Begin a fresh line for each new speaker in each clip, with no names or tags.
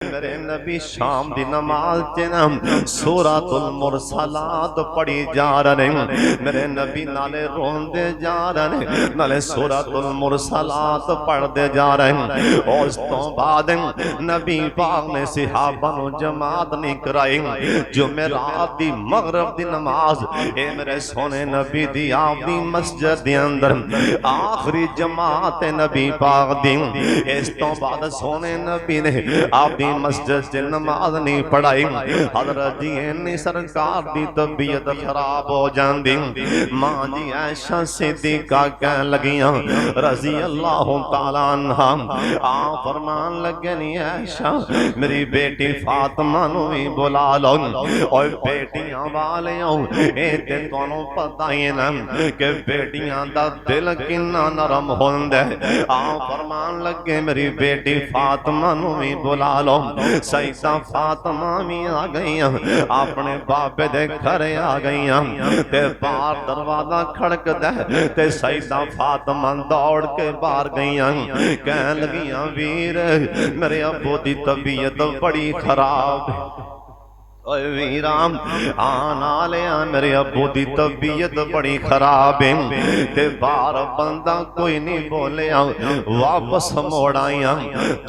मेरे नबी शाम दी नमाज च ना सूरतुल मुरसलात पढ़ी जा रहे मेरे नबी नाले रोंदे जा रहे नाले सूरतुल मुरसलात पढ़ते जा रहे। उस तो बाद नबी पाक ने सहाबा नूं जमात नहीं कराई जुमेरात दी मगरिब दी नमाज ए मेरे सोने नबी दी आप दी मस्जिद दे अंदर आखिरी जमात नबी पाक दी। इस तो बाद सोने नबी ने आपकी मस्जिद च नमाज नहीं पढ़ाई। हज़रत जी इन्नी सरकार दी तबीयत खराब हो जाती मां जी ऐशा सिद्दीका कह लगियां रज़ी अल्लाह तआला अन्हा आ फरमान लगे नी ऐशा मेरी बेटी फातिमा नूं भी बुला लो और बेटियां वाले ए ते तुहानूं पता ही ना कि बेटियां दा दिल किन्ना नरम हुंदा है। आ फरमान लगे मेरी बेटी फातिमा नूं भी बुला लो। सईदा फातिमा भी आ गई अपने बाबे दे घर आ गई ते बाहर दरवाजा खड़कदा ते सईदा फातिमा दौड़ के बाहर गई कह लगियां वीर मेरे अब्बू दी तबीयत बड़ी खराब वीराम आना लिया मेरे अब्बू दी तबीयत बड़ी खराब है ते बाहर बंदा कोई नहीं बोलिया वापस मोड़ आईया।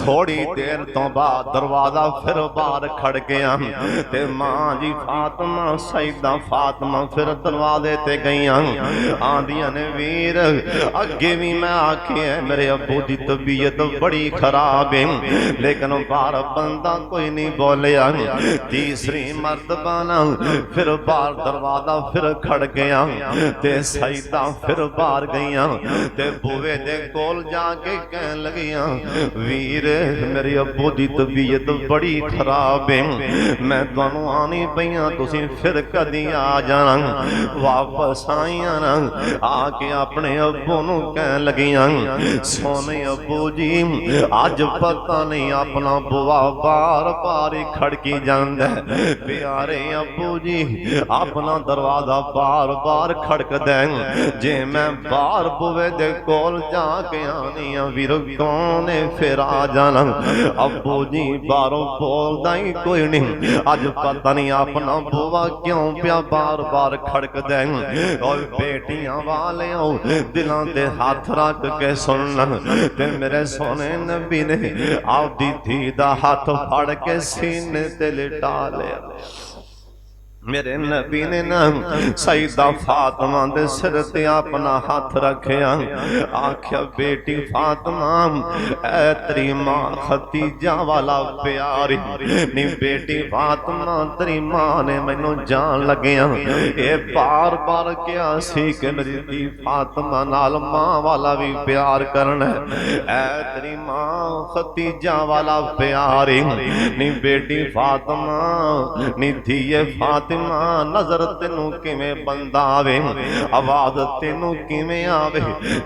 थोड़ी देर तो बाद दरवाजा फिर बाहर खड़ गया ते मां जी फातिमा सईदा फातिमा फिर दरवाजे ते गई आंदियां ने वीर अगे भी मैं आखिया मेरे अब्बू दी तबीयत बड़ी खराब है लेकिन बाहर बंदा कोई नहीं बोलिया। तीसरी मर्दबाना फिर बाहर दरवाजा फिर खड़ गया ते सईदा फिर बाहर गईया ते बूहे दे कोल जाके कह लगियां वीर मेरे अब्बू दी तबीयत बड़ी खराब है मैं तुहानूं आनी पईयां तुसीं फिर कदी आ जाना। वापस आईयां ना आके अपने अब्बू नूं कह लगियां सोने अब्बू जी अज पता नहीं अपना बुआ बार बार ही खड़की जांदा प्यारे अब्बू जी अपना दरवाजा बार बार खड़कदा जे मैं बाहर बुवे दे कोल जाके आनी वीर कौन फिर आ जाना। अब्बू जी बाहरों बोलदा ही कोई नहीं अज पता नहीं अपना बुआ क्यों प्या बार बार खड़कदा और बेटियां वाले दिलों ते हाथ रख के सुनन ते मेरे सोने नबी ने आपदी धी दा हाथ फड़ के सीने ते लिटा लिया। मेरे नबी ने ना सईदा फातिमा दे सिर ते अपना हाथ रखिया आख्या बेटी फातिमा ऐ तेरी मां खदीजा वाला प्यार नी बेटी फातिमा तेरी मां ने मैनू जान लगिया ये बार बार क्या सी कि मेरी धी फातिमा नाल मां वाला भी प्यार करना ऐ तेरी मां खदीजा वाला प्यार नी बेटी फातिमा नी धीए फातिमा नजर तेनू किवें बंदा आवे आवाज तेनू किवें आवे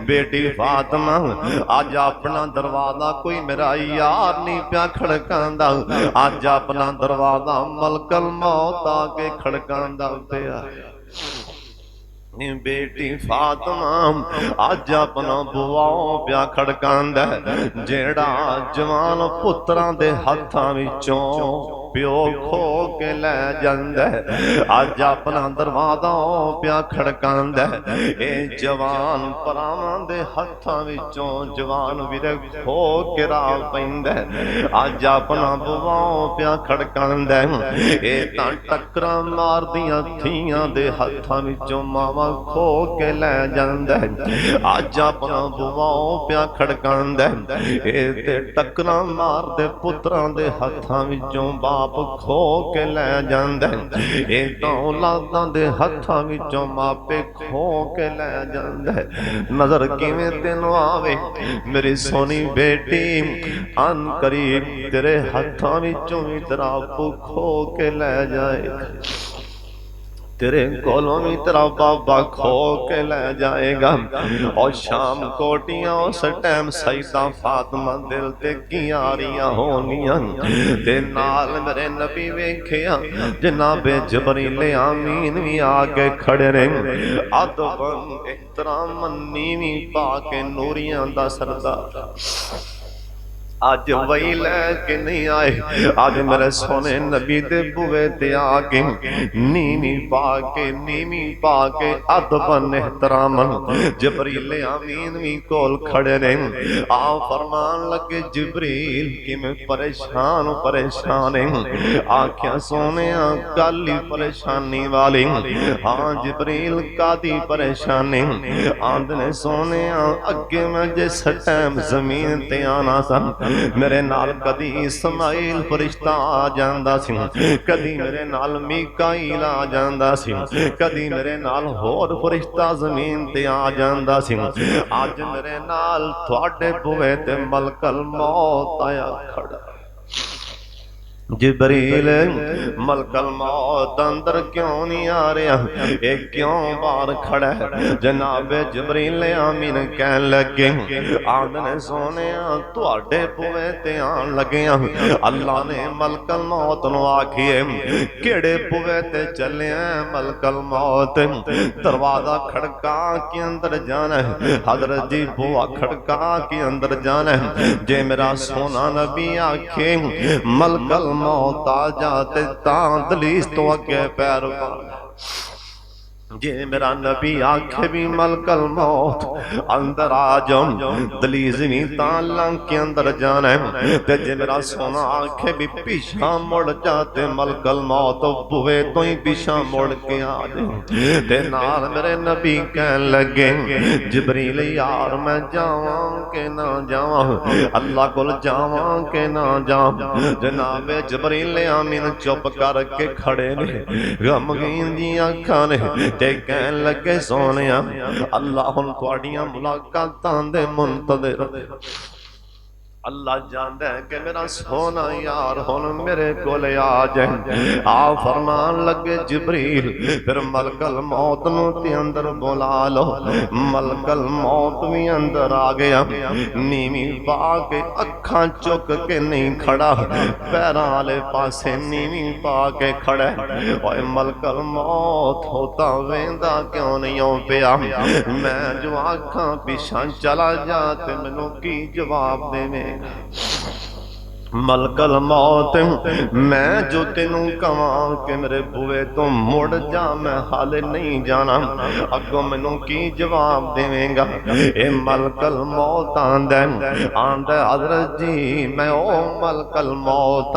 बेटी फातिमा अज अपना दरवाजा कोई मेरा यार नहीं प्या खड़कांदा अज अपना दरवाजा मलकल मौत आके खड़कांदा पिया। बेटी फातिमा अज अपना बुआओ प्या खड़कांदा जेड़ा जवान पुत्रां दे हत्थां विचों प्यो खो के लै जांदा अज अपना दरवाजा प्या खड़कांदा ए जवान भरावां दे हत्थां विचों जवान वीर खो के राह पैंदा अज अपना बुआओ प्या खड़कांदा ए तां टक्करां मारदियां धीआं दे हत्थां विचों मावां खो के लै जांदा अज अपना बुआओ प्या खड़कांदा ए ते टक्करां मारदे पुत्रां दे हत्थां विचों खो के लै जांदा इदां औलादां दे हत्थां विचों मापे खो के लै जांदा। नजर किवें तैनूं आवे मेरी सोनी बेटी अन करीब तेरे हत्थां विचों भी तेरा खो के लै जाए तेरे कोलों भी तेरा बाबा खो के ले जाएगा। और शाम कोटियां उस टाइम सईदा फातिमा दिल ते कियारियां होनियां ते नाल मेरे नबी वेखिया जनाबे जबरील आमीन भी आके खड़े रहे अदब एहतराम नीवी पा के नूरियां दा सरदार अज वही लैके नहीं आए, अज मेरे सोने नबी दे बुए ते आके नीवी पा के अदबन एहतरामन जिब्रील अमीन भी कोल खड़े ने। आ फरमान लगे जिब्रील कि मैं परेशान आख्या सोने गल ही परेशानी वाली। हाँ जिब्रील कादी परेशानी? आंदने सोने अगे मैं जिस टाइम जमीन ते आना सन मेरे नाल कदी इस्माइल फरिश्ता आ जांदा सी, कदी मेरे नाल मीकाईल आ जांदा सी, कदी मेरे नाल होर फरिश्ता जमीन ते आ जांदा सी। अज मेरे नाल तुहाडे बुए ते मलकल मौत आया खड़ा। जिब्रील मलकल मौत अंदर क्यों नहीं आ रहा, ये क्यों बाहर खड़ा है? जनाब जिब्रील आमीन कह लगे आदने सोने तुहाडे बुए ते आन लगे। अल्लाह ने मलकल मौत नूं आखिए केड़े बुए ते चले मलकल मौत? दरवाजा खड़का के अंदर जाना है, हजरत जी बुआ खड़का के अंदर जाना है। जे मेरा सोना नबी आखे मलकल मौत आ जाते तां दलीस तो अगे पैर जे मेरा नबी आखे भी मलकल मौत अंदर आ जाओ दलीज भी तां के अंदर जाना है। ते जे मेरा सोना आखे भी पीछा मुड़ जाते मलकल मौत बुए तो ही पीछा मुड़ के आ जाए। ते नाल मेरे नबी कह लगे जिब्रील यार मैं जावां के ना जावां, अल्लाह कोल जावां के ना जावां? जनाब जिब्रील आमीन चुप करके खड़े ने, गमगीन दी अखां ने कह लगे सोने अल्लाह हुण तुहाडियां मुलाकातां दे मुंतज़िर। अल्लाह जानदा है कि मेरा सोना यार हुण मेरे कोल आ जाए। आ फरमान लगे जिब्रील फिर मलकल मौत नूं ते अंदर बुला लो। मलकल मौत भी अंदर आ गया, नीवी पा के अखां चुक के नहीं खड़ा, पैरां वाले पासे नीवी पा के खड़ा। ओए मलकल मौत होता वेंदा क्यों नहीं हो पिया? मैं जो आखां पिछां चला जा ते मैनूं की जवाब देवे? मलकल मौत मैं जो तेनू कवा कि मेरे बुए तो मुड़ जा मैं हाले नहीं जाना, अगों मैनू की जवाब देवेगा? ए मलकल मौत आंदा हजरत जी मैं ओ मलकल मौत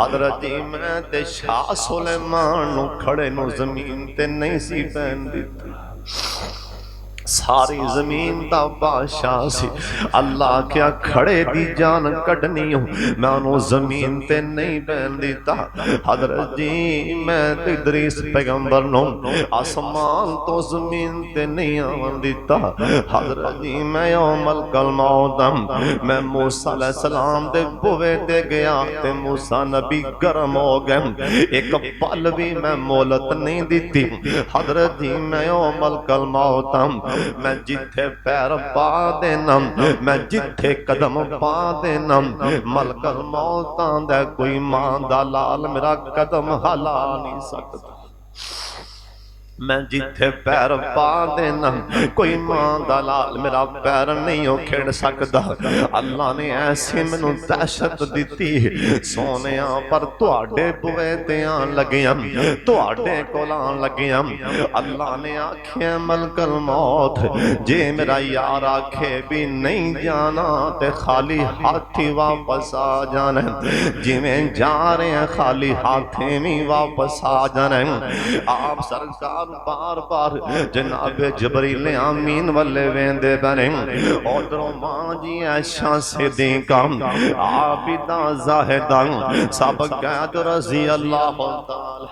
हजरत जी मैं ते शाह सुलेमान नू खड़े नू जमीन ते नहीं सी पैन दित्ती। सारी जमीन दा बादशाह सी। अल्लाह क्या खड़े दी जान कढ़नी हो मैं उन्हों जमीन ते नहीं बैन दिता। हजरत जी मैं इदरीस पैगंबर नूं आसमान तो जमीन ते नहीं आवन दिता। हजरत जी मैं ओ मलकल मौत मैं मूसा अलैहि सलाम दे बुवे ते गया ते मूसा नबी गर्म हो गए, एक पल भी मैं मोहलत नहीं दी। हजरत जी मैं ओ मलकल मौत मैं जिथे पैर पा देना मैं जिथे कदम पा देना मलकल मौत आंदा कोई मां दा लाल मेरा कदम हला नहीं सकता। मैं जिथे पैर पा देना कोई मां दा लाल मेरा पैर नहीं हो खेड़ सकता। अल्लाह ने ऐसी मैनू दहशत दी सोने पर तुहाडे बुए ते आन लगिया तुहाडे कोल आन लगिया। अल्लाह ने आखे मलकल मौत जे मेरा यार आखे भी नहीं जाना ते खाली हाथी वापस आ जाना, जिवें जा रहे हैं खाली हाथे भी वापस आ जाना। आप सरकार बार बार जनाब जिब्रील आमीन वाले वेंदे बने। उधरों मां जी ऐशा सिद्दीक़ा आबिदा ज़ाहिदा सब कैद रज़ी अल्लाह ताला